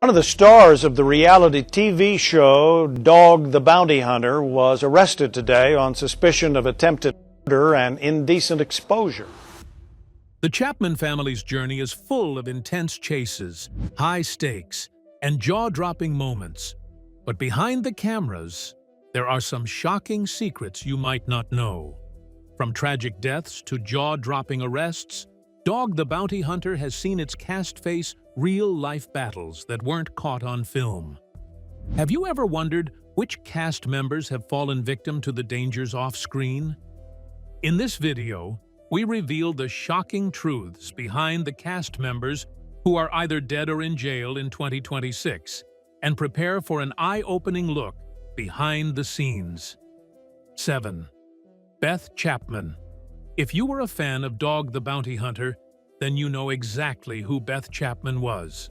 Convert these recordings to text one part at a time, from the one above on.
One of the stars of the reality TV show Dog the Bounty Hunter was arrested today on suspicion of attempted murder and indecent exposure. The Chapman family's journey is full of intense chases, high stakes, and jaw-dropping moments. But behind the cameras, there are some shocking secrets you might not know. From tragic deaths to jaw-dropping arrests, Dog the Bounty Hunter has seen its cast face real-life battles that weren't caught on film. Have you ever wondered which cast members have fallen victim to the dangers off-screen? In this video, we reveal the shocking truths behind the cast members who are either dead or in jail in 2026, and prepare for an eye-opening look behind the scenes. 7. Beth Chapman. If you were a fan of Dog the Bounty Hunter, then you know exactly who Beth Chapman was.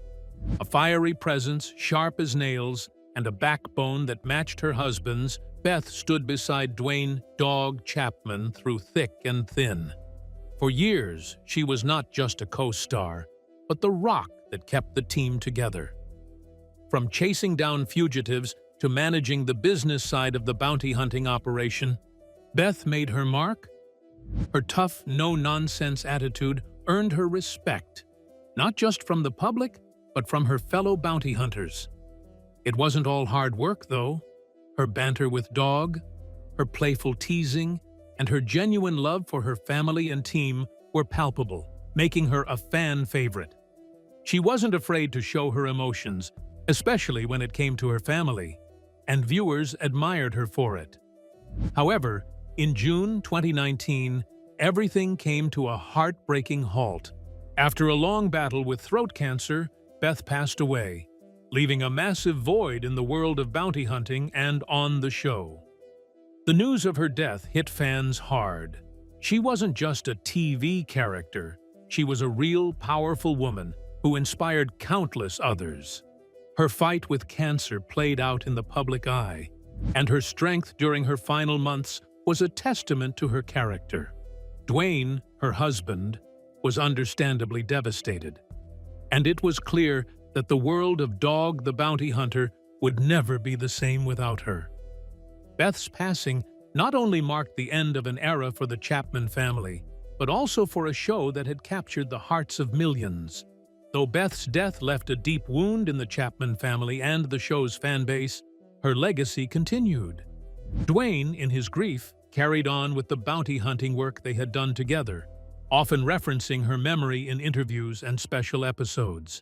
A fiery presence, sharp as nails, and a backbone that matched her husband's, Beth stood beside Dwayne "Dog" Chapman through thick and thin. For years, she was not just a co-star, but the rock that kept the team together. From chasing down fugitives to managing the business side of the bounty hunting operation, Beth made her mark. Her tough, no-nonsense attitude earned her respect, not just from the public, but from her fellow bounty hunters. It wasn't all hard work, though. Her banter with Dog, her playful teasing, and her genuine love for her family and team were palpable, making her a fan favorite. She wasn't afraid to show her emotions, especially when it came to her family, and viewers admired her for it. However, in June 2019, everything came to a heartbreaking halt. After a long battle with throat cancer, Beth passed away, leaving a massive void in the world of bounty hunting and on the show. The news of her death hit fans hard. She wasn't just a TV character. She was a real, powerful woman who inspired countless others. Her fight with cancer played out in the public eye, and her strength during her final months was a testament to her character. Dwayne, her husband, was understandably devastated, and it was clear that the world of Dog the Bounty Hunter would never be the same without her. Beth's passing not only marked the end of an era for the Chapman family, but also for a show that had captured the hearts of millions. Though Beth's death left a deep wound in the Chapman family and the show's fan base, her legacy continued. Dwayne, in his grief, carried on with the bounty hunting work they had done together, often referencing her memory in interviews and special episodes.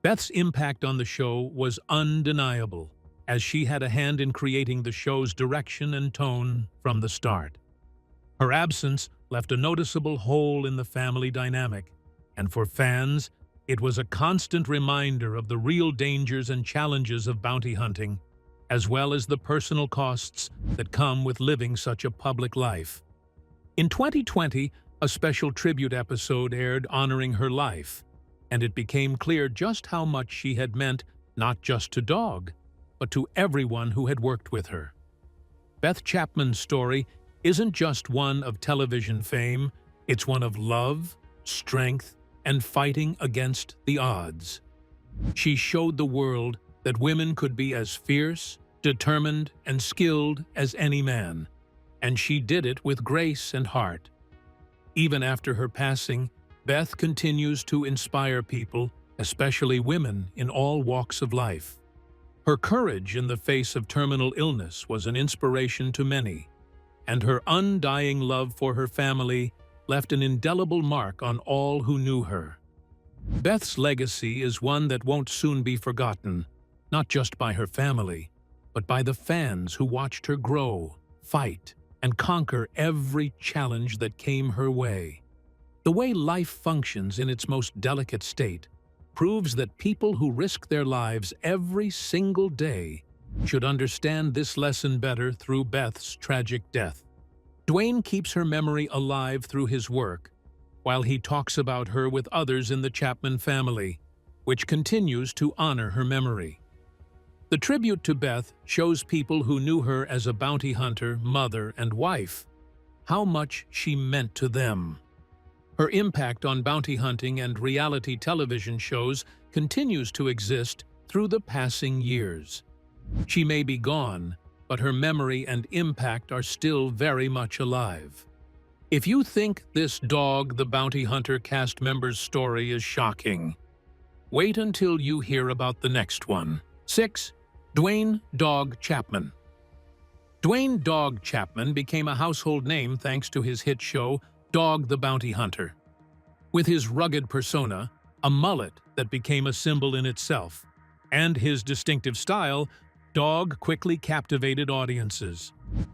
Beth's impact on the show was undeniable, as she had a hand in creating the show's direction and tone from the start. Her absence left a noticeable hole in the family dynamic, and for fans, it was a constant reminder of the real dangers and challenges of bounty hunting, as well as the personal costs that come with living such a public life. In 2020, a special tribute episode aired honoring her life, and it became clear just how much she had meant not just to Dog, but to everyone who had worked with her. Beth Chapman's story isn't just one of television fame, it's one of love, strength, and fighting against the odds. She showed the world that women could be as fierce, determined, and skilled as any man, and she did it with grace and heart. Even after her passing, Beth continues to inspire people, especially women, in all walks of life. Her courage in the face of terminal illness was an inspiration to many, and her undying love for her family left an indelible mark on all who knew her. Beth's legacy is one that won't soon be forgotten, not just by her family, but by the fans who watched her grow, fight, and conquer every challenge that came her way. The way life functions in its most delicate state proves that people who risk their lives every single day should understand this lesson better through Beth's tragic death. Dwayne keeps her memory alive through his work, while he talks about her with others in the Chapman family, which continues to honor her memory. The tribute to Beth shows people who knew her as a bounty hunter, mother, and wife, how much she meant to them. Her impact on bounty hunting and reality television shows continues to exist through the passing years. She may be gone, but her memory and impact are still very much alive. If you think this Dog the Bounty Hunter cast member's story is shocking, wait until you hear about the next one. 6. Dwayne "Dog" Chapman. Dwayne "Dog" Chapman became a household name thanks to his hit show, Dog the Bounty Hunter. With his rugged persona, a mullet that became a symbol in itself, and his distinctive style, Dog quickly captivated audiences.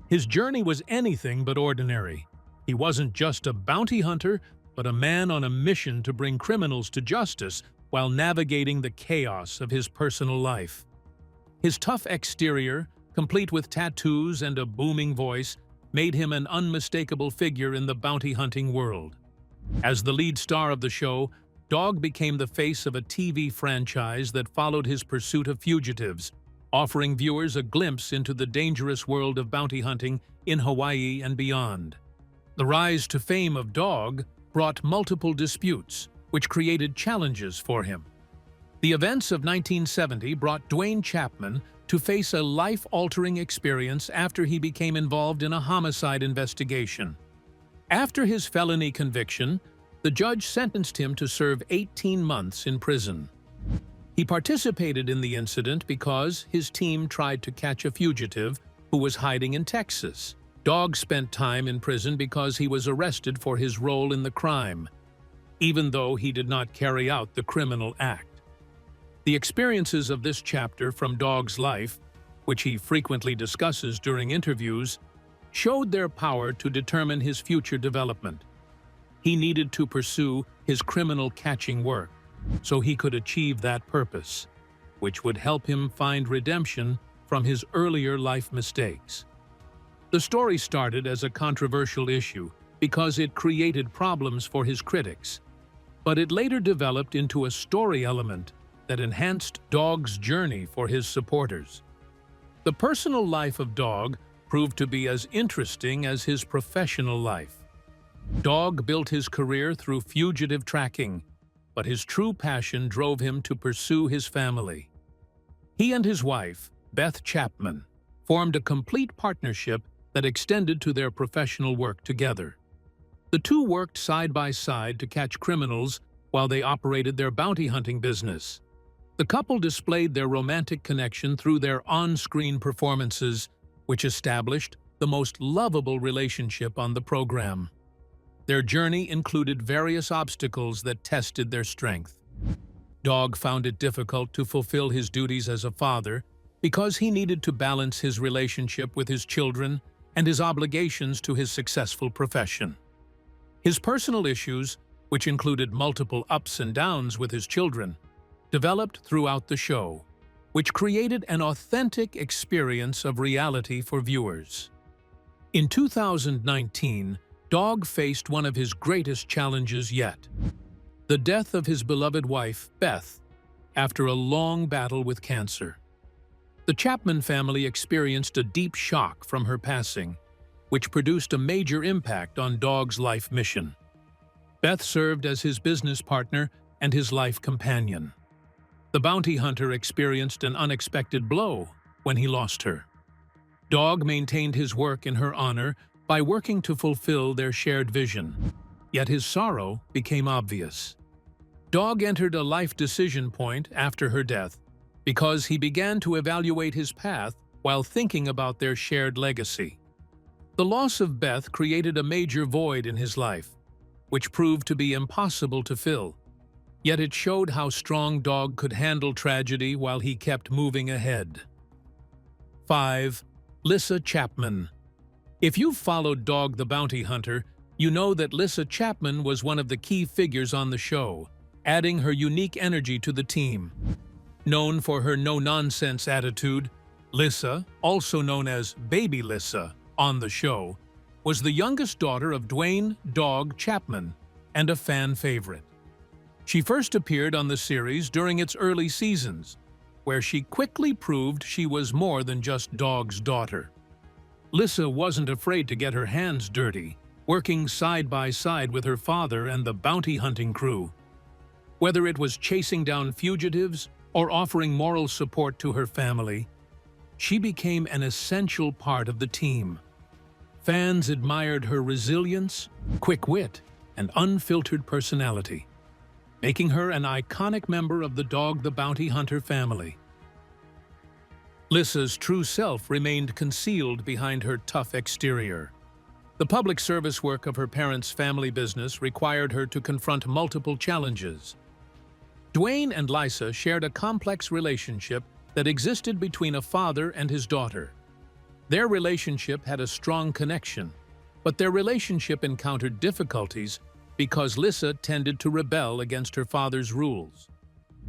His journey was anything but ordinary. He wasn't just a bounty hunter, but a man on a mission to bring criminals to justice while navigating the chaos of his personal life. His tough exterior, complete with tattoos and a booming voice, made him an unmistakable figure in the bounty hunting world. As the lead star of the show, Dog became the face of a TV franchise that followed his pursuit of fugitives, offering viewers a glimpse into the dangerous world of bounty hunting in Hawaii and beyond. The rise to fame of Dog brought multiple disputes, which created challenges for him. The events of 1970 brought Dwayne Chapman to face a life-altering experience after he became involved in a homicide investigation. After his felony conviction, the judge sentenced him to serve 18 months in prison. He participated in the incident because his team tried to catch a fugitive who was hiding in Texas. Dog spent time in prison because he was arrested for his role in the crime, even though he did not carry out the criminal act. The experiences of this chapter from Dog's life, which he frequently discusses during interviews, showed their power to determine his future development. He needed to pursue his criminal catching work so he could achieve that purpose, which would help him find redemption from his earlier life mistakes. The story started as a controversial issue because it created problems for his critics, but it later developed into a story element that enhanced Dog's journey for his supporters. The personal life of Dog proved to be as interesting as his professional life. Dog built his career through fugitive tracking, but his true passion drove him to pursue his family. He and his wife, Beth Chapman, formed a complete partnership that extended to their professional work together. The two worked side by side to catch criminals while they operated their bounty hunting business. The couple displayed their romantic connection through their on-screen performances, which established the most lovable relationship on the program. Their journey included various obstacles that tested their strength. Dog found it difficult to fulfill his duties as a father because he needed to balance his relationship with his children and his obligations to his successful profession. His personal issues, which included multiple ups and downs with his children, developed throughout the show, which created an authentic experience of reality for viewers. In 2019, Dog faced one of his greatest challenges yet: the death of his beloved wife, Beth, after a long battle with cancer. The Chapman family experienced a deep shock from her passing, which produced a major impact on Dog's life mission. Beth served as his business partner and his life companion. The bounty hunter experienced an unexpected blow when he lost her. Dog maintained his work in her honor by working to fulfill their shared vision, yet his sorrow became obvious. Dog entered a life decision point after her death because he began to evaluate his path while thinking about their shared legacy. The loss of Beth created a major void in his life, which proved to be impossible to fill. Yet it showed how strong Dog could handle tragedy while he kept moving ahead. 5. Lysa Chapman. If you've followed Dog the Bounty Hunter, you know that Lysa Chapman was one of the key figures on the show, adding her unique energy to the team. Known for her no-nonsense attitude, Lysa, also known as Baby Lysa on the show, was the youngest daughter of Dwayne "Dog" Chapman and a fan favorite. She first appeared on the series during its early seasons, where she quickly proved she was more than just Dog's daughter. Lysa wasn't afraid to get her hands dirty, working side by side with her father and the bounty hunting crew. Whether it was chasing down fugitives or offering moral support to her family, she became an essential part of the team. Fans admired her resilience, quick wit, and unfiltered personality, making her an iconic member of the Dog the Bounty Hunter family. Lysa's true self remained concealed behind her tough exterior. The public service work of her parents' family business required her to confront multiple challenges. Dwayne and Lysa shared a complex relationship that existed between a father and his daughter. Their relationship had a strong connection, but their relationship encountered difficulties because Lysa tended to rebel against her father's rules.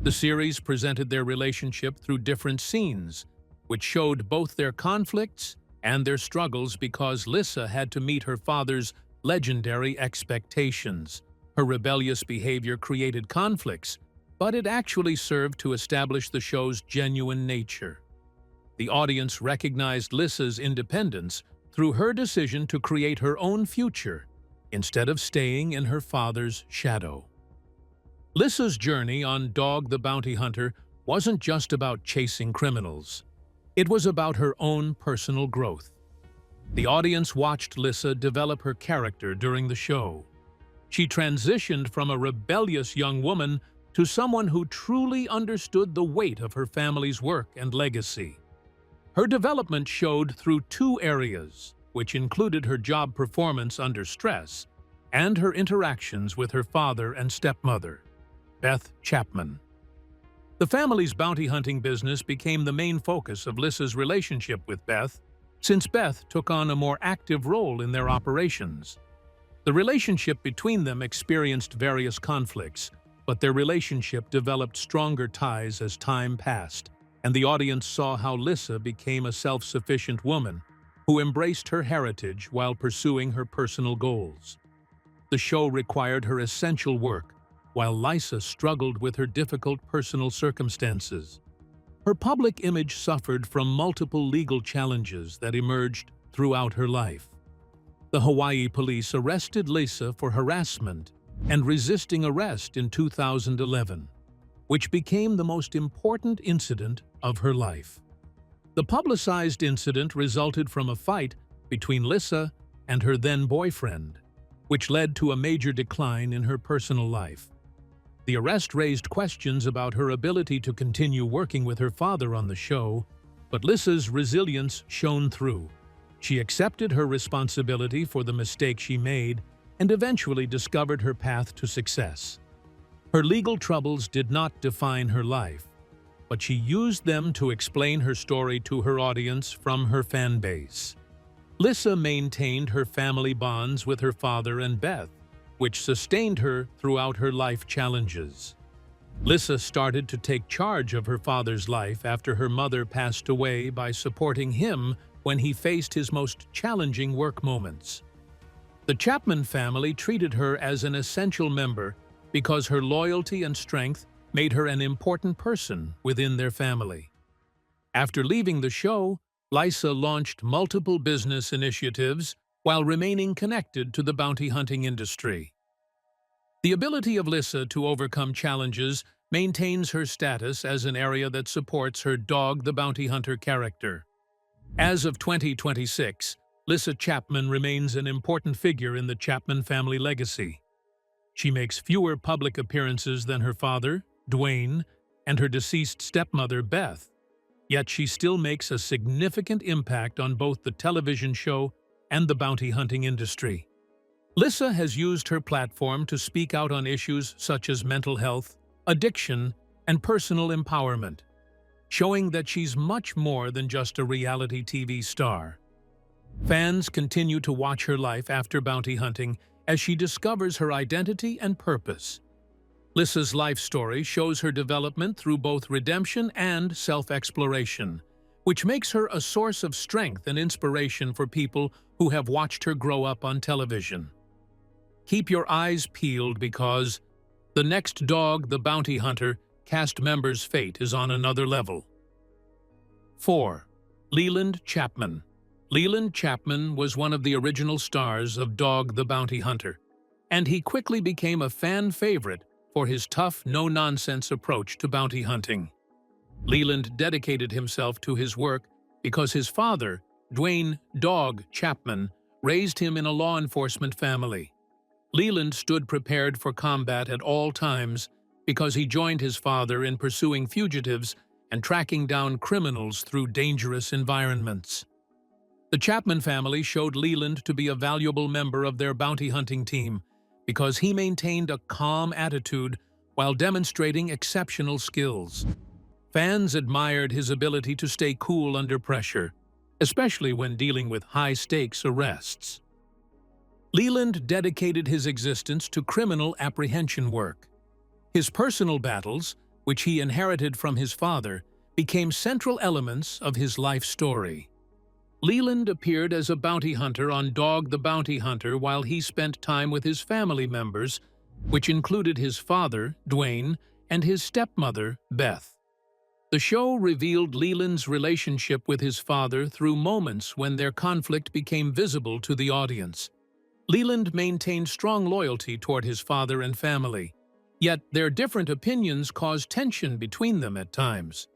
The series presented their relationship through different scenes, which showed both their conflicts and their struggles because Lysa had to meet her father's legendary expectations. Her rebellious behavior created conflicts, but it actually served to establish the show's genuine nature. The audience recognized Lysa's independence through her decision to create her own future instead of staying in her father's shadow. Lysa's journey on Dog the Bounty Hunter wasn't just about chasing criminals. It was about her own personal growth. The audience watched Lysa develop her character during the show. She transitioned from a rebellious young woman to someone who truly understood the weight of her family's work and legacy. Her development showed through two areas, which included her job performance under stress and her interactions with her father and stepmother, Beth Chapman. The family's bounty hunting business became the main focus of Lysa's relationship with Beth, since Beth took on a more active role in their operations. The relationship between them experienced various conflicts, but their relationship developed stronger ties as time passed, and the audience saw how Lysa became a self-sufficient woman who embraced her heritage while pursuing her personal goals. The show required her essential work, while Lysa struggled with her difficult personal circumstances. Her public image suffered from multiple legal challenges that emerged throughout her life. The Hawaii police arrested Lysa for harassment and resisting arrest in 2011, which became the most important incident of her life. The publicized incident resulted from a fight between Lysa and her then-boyfriend, which led to a major decline in her personal life. The arrest raised questions about her ability to continue working with her father on the show, but Lysa's resilience shone through. She accepted her responsibility for the mistake she made and eventually discovered her path to success. Her legal troubles did not define her life, but she used them to explain her story to her audience from her fan base. Lysa maintained her family bonds with her father and Beth, which sustained her throughout her life challenges. Lysa started to take charge of her father's life after her mother passed away by supporting him when he faced his most challenging work moments. The Chapman family treated her as an essential member because her loyalty and strength made her an important person within their family. After leaving the show, Lysa launched multiple business initiatives while remaining connected to the bounty hunting industry. The ability of Lysa to overcome challenges maintains her status as an area that supports her Dog the Bounty Hunter character. As of 2026, Lysa Chapman remains an important figure in the Chapman family legacy. She makes fewer public appearances than her father, Dwayne, and her deceased stepmother, Beth, yet she still makes a significant impact on both the television show and the bounty hunting industry. Lysa has used her platform to speak out on issues such as mental health, addiction, and personal empowerment, showing that she's much more than just a reality TV star. Fans continue to watch her life after bounty hunting as she discovers her identity and purpose. Lysa's life story shows her development through both redemption and self-exploration, which makes her a source of strength and inspiration for people who have watched her grow up on television. Keep your eyes peeled because the next Dog the Bounty Hunter cast member's fate is on another level. 4. Leland Chapman. Leland Chapman was one of the original stars of Dog the Bounty Hunter, and he quickly became a fan favorite for his tough, no-nonsense approach to bounty hunting. Leland dedicated himself to his work because his father, Dwayne "Dog" Chapman, raised him in a law enforcement family. Leland stood prepared for combat at all times because he joined his father in pursuing fugitives and tracking down criminals through dangerous environments. The Chapman family showed Leland to be a valuable member of their bounty hunting team because he maintained a calm attitude while demonstrating exceptional skills. Fans admired his ability to stay cool under pressure, especially when dealing with high-stakes arrests. Leland dedicated his existence to criminal apprehension work. His personal battles, which he inherited from his father, became central elements of his life story. Leland appeared as a bounty hunter on Dog the Bounty Hunter while he spent time with his family members, which included his father, Dwayne, and his stepmother, Beth. The show revealed Leland's relationship with his father through moments when their conflict became visible to the audience. Leland maintained strong loyalty toward his father and family, yet their different opinions caused tension between them at times.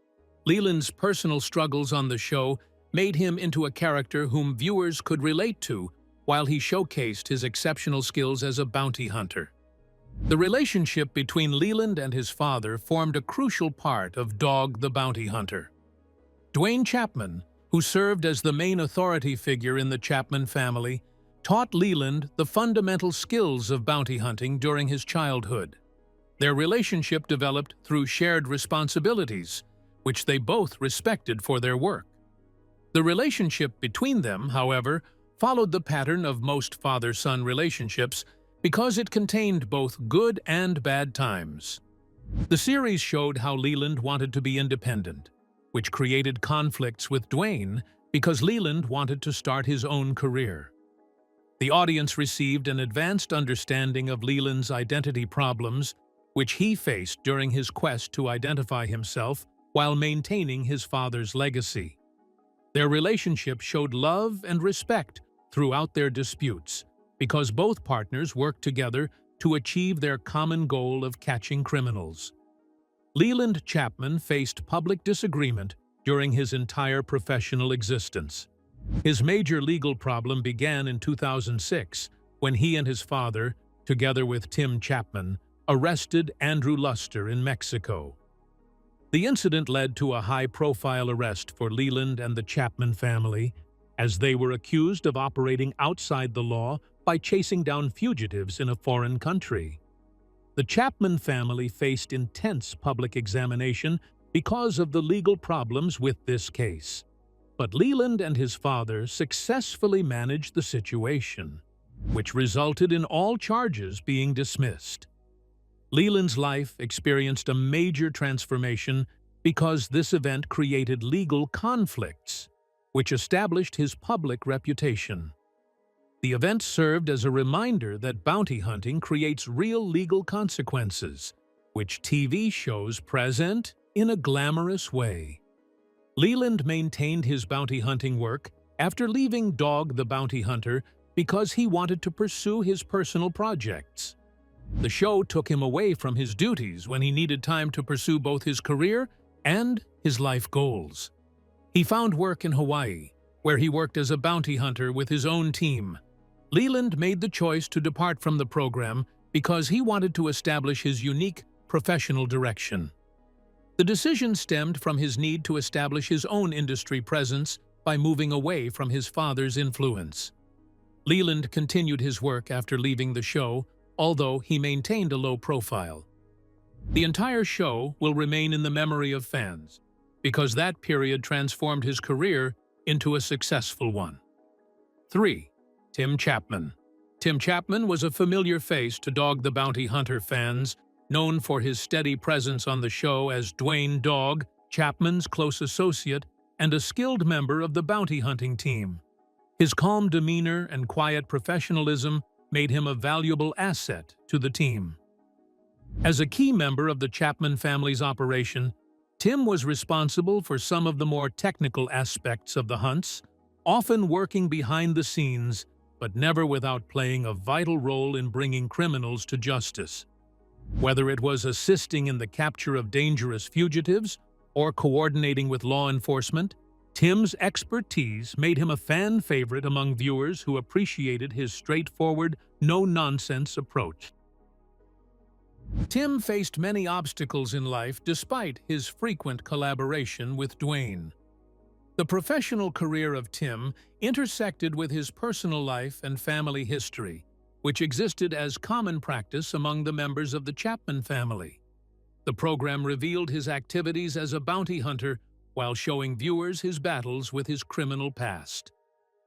Leland's personal struggles on the show made him into a character whom viewers could relate to, while he showcased his exceptional skills as a bounty hunter. The relationship between Leland and his father formed a crucial part of Dog the Bounty Hunter. Dwayne Chapman, who served as the main authority figure in the Chapman family, taught Leland the fundamental skills of bounty hunting during his childhood. Their relationship developed through shared responsibilities, which they both respected for their work. The relationship between them, however, followed the pattern of most father-son relationships because it contained both good and bad times. The series showed how Leland wanted to be independent, which created conflicts with Dwayne because Leland wanted to start his own career. The audience received an advanced understanding of Leland's identity problems, which he faced during his quest to identify himself while maintaining his father's legacy. Their relationship showed love and respect throughout their disputes, because both partners worked together to achieve their common goal of catching criminals. Leland Chapman faced public disagreement during his entire professional existence. His major legal problem began in 2006 when he and his father, together with Tim Chapman, arrested Andrew Luster in Mexico. The incident led to a high-profile arrest for Leland and the Chapman family, as they were accused of operating outside the law by chasing down fugitives in a foreign country. The Chapman family faced intense public examination because of the legal problems with this case. But Leland and his father successfully managed the situation, which resulted in all charges being dismissed. Leland's life experienced a major transformation because this event created legal conflicts, which established his public reputation. The event served as a reminder that bounty hunting creates real legal consequences, which TV shows present in a glamorous way. Leland maintained his bounty hunting work after leaving Dog the Bounty Hunter because he wanted to pursue his personal projects. The show took him away from his duties when he needed time to pursue both his career and his life goals. He found work in Hawaii, where he worked as a bounty hunter with his own team. Leland made the choice to depart from the program because he wanted to establish his unique professional direction. The decision stemmed from his need to establish his own industry presence by moving away from his father's influence. Leland continued his work after leaving the show, although he maintained a low profile. The entire show will remain in the memory of fans because that period transformed his career into a successful one. 3. Tim Chapman. Tim Chapman was a familiar face to Dog the Bounty Hunter fans, known for his steady presence on the show as Dwayne "Dog" Chapman's close associate and a skilled member of the bounty hunting team. His calm demeanor and quiet professionalism made him a valuable asset to the team. As a key member of the Chapman family's operation, Tim was responsible for some of the more technical aspects of the hunts, often working behind the scenes, but never without playing a vital role in bringing criminals to justice. Whether it was assisting in the capture of dangerous fugitives or coordinating with law enforcement, Tim's expertise made him a fan favorite among viewers who appreciated his straightforward, no-nonsense approach. Tim faced many obstacles in life despite his frequent collaboration with Dwayne. The professional career of Tim intersected with his personal life and family history, which existed as common practice among the members of the Chapman family. The program revealed his activities as a bounty hunter while showing viewers his battles with his criminal past.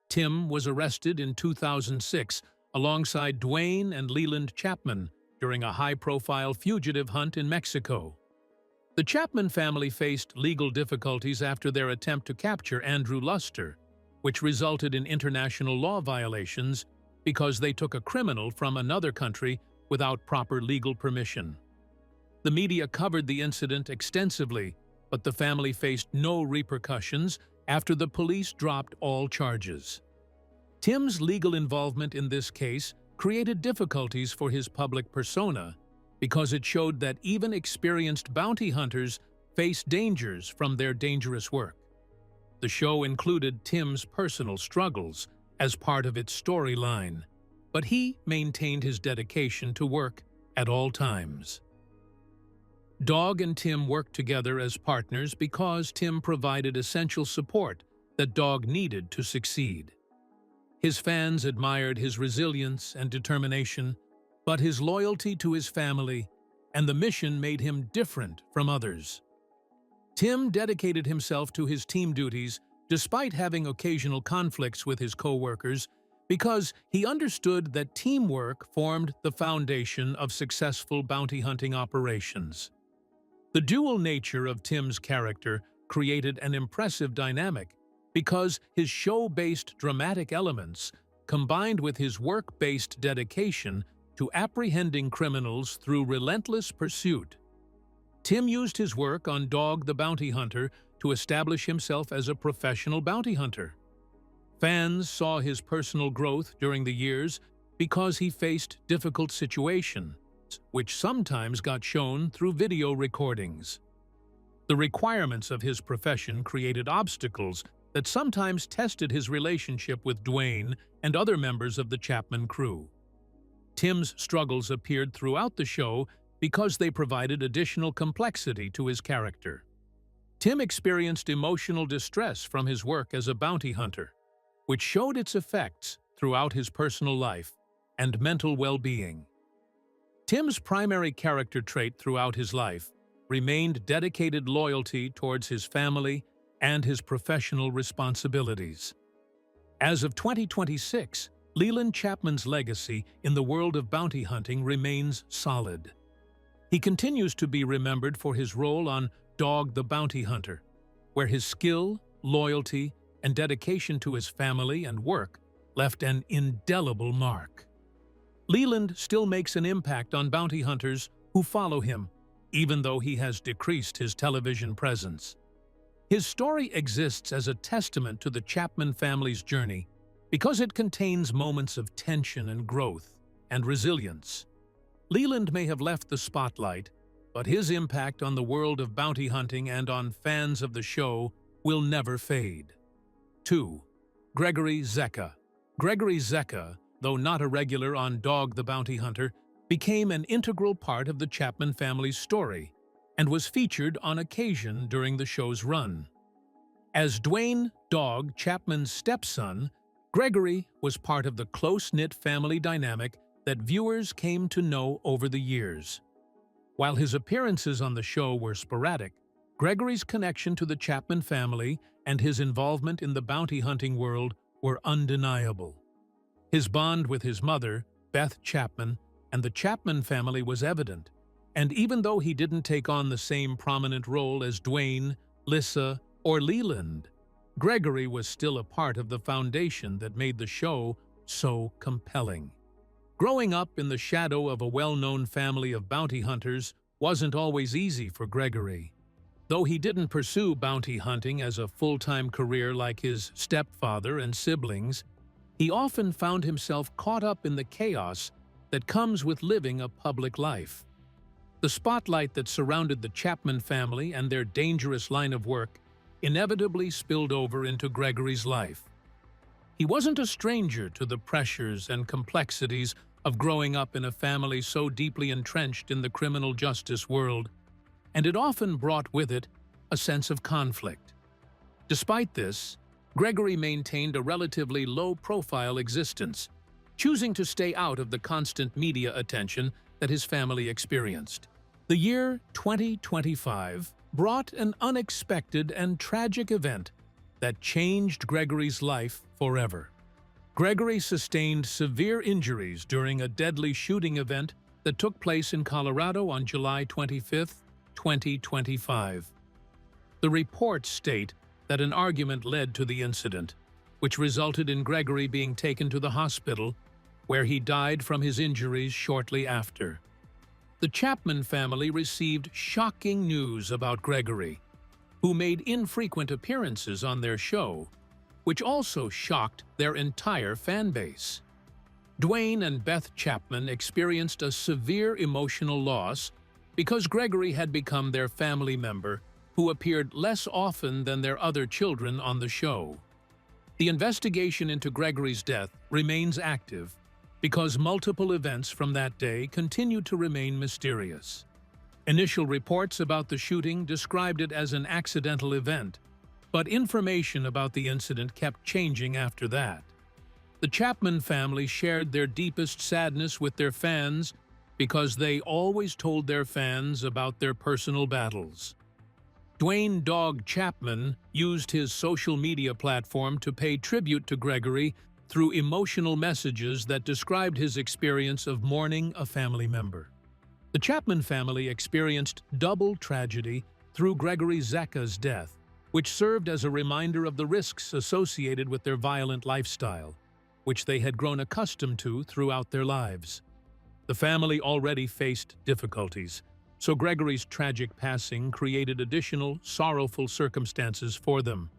Tim was arrested in 2006 alongside Dwayne and Leland Chapman during a high-profile fugitive hunt in Mexico. The Chapman family faced legal difficulties after their attempt to capture Andrew Luster, which resulted in international law violations because they took a criminal from another country without proper legal permission. The media covered the incident extensively, but the family faced no repercussions after the police dropped all charges. Tim's legal involvement in this case created difficulties for his public persona because it showed that even experienced bounty hunters face dangers from their dangerous work. The show included Tim's personal struggles as part of its storyline, but he maintained his dedication to work at all times. Dog and Tim worked together as partners because Tim provided essential support that Dog needed to succeed. His fans admired his resilience and determination, but his loyalty to his family and the mission made him different from others. Tim dedicated himself to his team duties despite having occasional conflicts with his co-workers because he understood that teamwork formed the foundation of successful bounty hunting operations. The dual nature of Tim's character created an impressive dynamic because his show-based dramatic elements combined with his work-based dedication to apprehending criminals through relentless pursuit. Tim used his work on Dog the Bounty Hunter to establish himself as a professional bounty hunter. Fans saw his personal growth during the years because he faced difficult situations, which sometimes got shown through video recordings. The requirements of his profession created obstacles that sometimes tested his relationship with Dwayne and other members of the Chapman crew. Tim's struggles appeared throughout the show because they provided additional complexity to his character. Tim experienced emotional distress from his work as a bounty hunter, which showed its effects throughout his personal life and mental well-being. Tim's primary character trait throughout his life remained dedicated loyalty towards his family and his professional responsibilities. As of 2026, Leland Chapman's legacy in the world of bounty hunting remains solid. He continues to be remembered for his role on Dog the Bounty Hunter, where his skill, loyalty, and dedication to his family and work left an indelible mark. Leland still makes an impact on bounty hunters who follow him, even though he has decreased his television presence. His story exists as a testament to the Chapman family's journey because it contains moments of tension and growth and resilience. Leland may have left the spotlight, but his impact on the world of bounty hunting and on fans of the show will never fade. 2. Gregory Zea. Gregory Zea, though not a regular on Dog the Bounty Hunter, became an integral part of the Chapman family's story and was featured on occasion during the show's run. As Dwayne "Dog" Chapman's stepson, Gregory was part of the close-knit family dynamic that viewers came to know over the years. While his appearances on the show were sporadic, Gregory's connection to the Chapman family and his involvement in the bounty hunting world were undeniable. His bond with his mother, Beth Chapman, and the Chapman family was evident, and even though he didn't take on the same prominent role as Dwayne, Lysa, or Leland, Gregory was still a part of the foundation that made the show so compelling. Growing up in the shadow of a well-known family of bounty hunters wasn't always easy for Gregory. Though he didn't pursue bounty hunting as a full-time career like his stepfather and siblings, he often found himself caught up in the chaos that comes with living a public life. The spotlight that surrounded the Chapman family and their dangerous line of work inevitably spilled over into Gregory's life. He wasn't a stranger to the pressures and complexities of growing up in a family so deeply entrenched in the criminal justice world, and it often brought with it a sense of conflict. Despite this, Gregory maintained a relatively low-profile existence, choosing to stay out of the constant media attention that his family experienced. The year 2025 brought an unexpected and tragic event that changed Gregory's life forever. Gregory sustained severe injuries during a deadly shooting event that took place in Colorado on July 25, 2025. The reports state that an argument led to the incident, which resulted in Gregory being taken to the hospital, where he died from his injuries shortly after. The Chapman family received shocking news about Gregory, who made infrequent appearances on their show, which also shocked their entire fan base. Dwayne and Beth Chapman experienced a severe emotional loss because Gregory had become their family member who appeared less often than their other children on the show. The investigation into Gregory's death remains active because multiple events from that day continue to remain mysterious. Initial reports about the shooting described it as an accidental event, but information about the incident kept changing after that. The Chapman family shared their deepest sadness with their fans because they always told their fans about their personal battles. Dwayne "Dog" Chapman used his social media platform to pay tribute to Gregory through emotional messages that described his experience of mourning a family member. The Chapman family experienced double tragedy through Gregory Zea's death, which served as a reminder of the risks associated with their violent lifestyle, which they had grown accustomed to throughout their lives. The family already faced difficulties, so Gregory's tragic passing created additional sorrowful circumstances for them.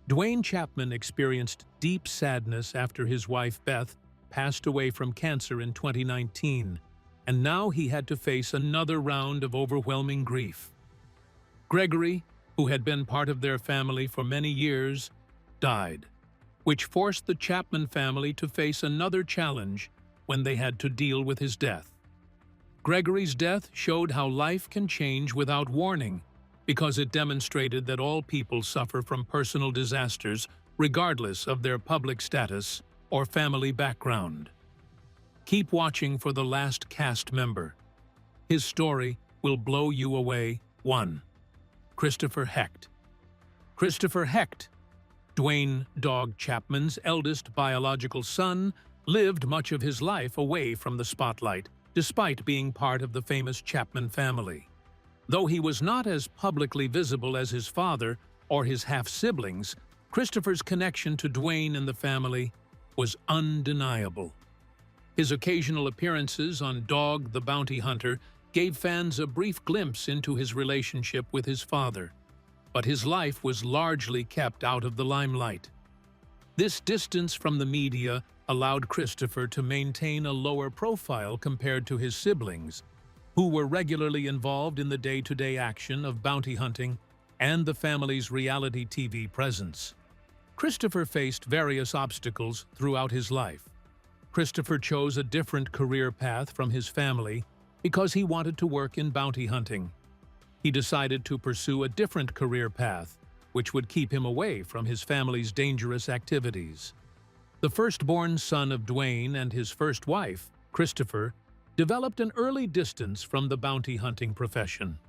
Dwayne Chapman experienced deep sadness after his wife Beth passed away from cancer in 2019, and now he had to face another round of overwhelming grief. Gregory, who had been part of their family for many years, died, which forced the Chapman family to face another challenge when they had to deal with his death. Gregory's death showed how life can change without warning, because it demonstrated that all people suffer from personal disasters regardless of their public status or family background. Keep watching for the last cast member. His story will blow you away. 1. Christopher Hecht. Christopher Hecht, Dwayne "Dog" Chapman's eldest biological son, lived much of his life away from the spotlight, despite being part of the famous Chapman family. Though he was not as publicly visible as his father or his half-siblings, Christopher's connection to Dwayne and the family was undeniable. His occasional appearances on Dog the Bounty Hunter gave fans a brief glimpse into his relationship with his father, but his life was largely kept out of the limelight. This distance from the media allowed Christopher to maintain a lower profile compared to his siblings, who were regularly involved in the day-to-day action of bounty hunting and the family's reality TV presence. Christopher faced various obstacles throughout his life. Christopher chose a different career path from his family because he wanted to work in bounty hunting. He decided to pursue a different career path, which would keep him away from his family's dangerous activities. The firstborn son of Dwayne and his first wife, Christopher, developed an early distance from the bounty hunting profession.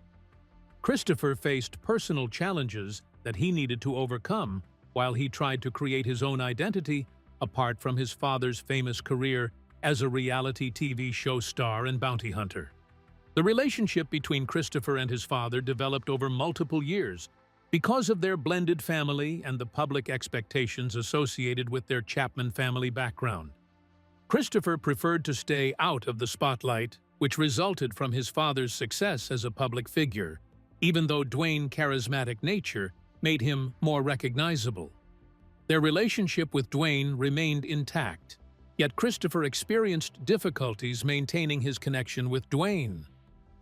Christopher faced personal challenges that he needed to overcome while he tried to create his own identity apart from his father's famous career as a reality TV show star and bounty hunter. The relationship between Christopher and his father developed over multiple years because of their blended family and the public expectations associated with their Chapman family background. Christopher preferred to stay out of the spotlight, which resulted from his father's success as a public figure, even though Dwayne's charismatic nature made him more recognizable. Their relationship with Dwayne remained intact, yet Christopher experienced difficulties maintaining his connection with Dwayne.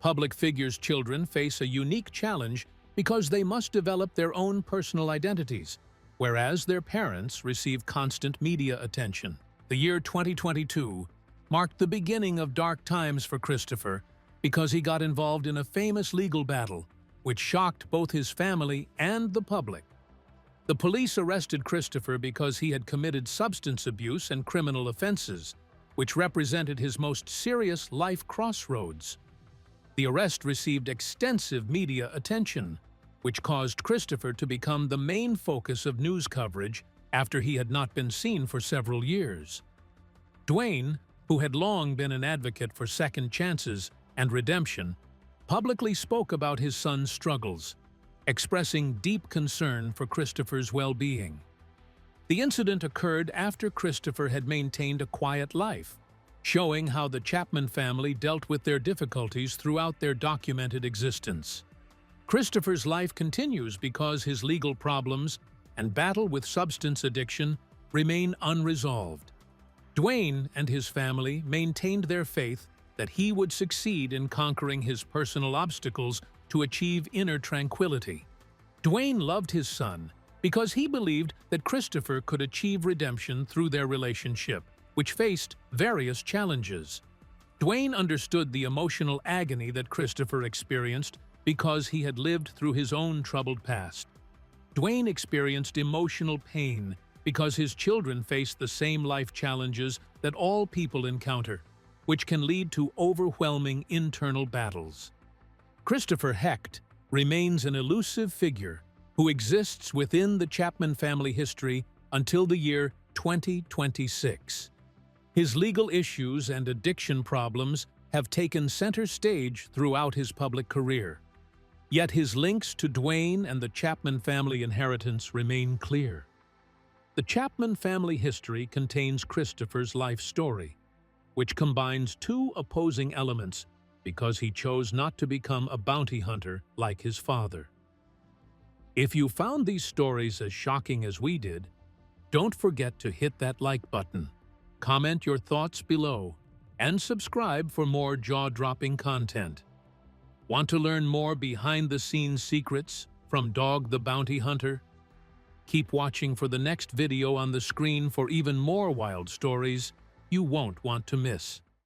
Public figures' children face a unique challenge because they must develop their own personal identities, whereas their parents receive constant media attention. The year 2022 marked the beginning of dark times for Christopher because he got involved in a famous legal battle, which shocked both his family and the public. The police arrested Christopher because he had committed substance abuse and criminal offenses, which represented his most serious life crossroads. The arrest received extensive media attention, which caused Christopher to become the main focus of news coverage after he had not been seen for several years. Dwayne, who had long been an advocate for second chances and redemption, publicly spoke about his son's struggles, expressing deep concern for Christopher's well-being. The incident occurred after Christopher had maintained a quiet life, showing how the Chapman family dealt with their difficulties throughout their documented existence. Christopher's life continues because his legal problems and battle with substance addiction remain unresolved. Dwayne and his family maintained their faith that he would succeed in conquering his personal obstacles to achieve inner tranquility. Dwayne loved his son because he believed that Christopher could achieve redemption through their relationship, which faced various challenges. Dwayne understood the emotional agony that Christopher experienced because he had lived through his own troubled past. Dwayne experienced emotional pain because his children faced the same life challenges that all people encounter, which can lead to overwhelming internal battles. Christopher Hecht remains an elusive figure who exists within the Chapman family history until the year 2026. His legal issues and addiction problems have taken center stage throughout his public career. Yet his links to Dwayne and the Chapman family inheritance remain clear. The Chapman family history contains Christopher's life story, which combines two opposing elements because he chose not to become a bounty hunter like his father. If you found these stories as shocking as we did, don't forget to hit that like button, comment your thoughts below, and subscribe for more jaw-dropping content. Want to learn more behind-the-scenes secrets from Dog the Bounty Hunter? Keep watching for the next video on the screen for even more wild stories you won't want to miss.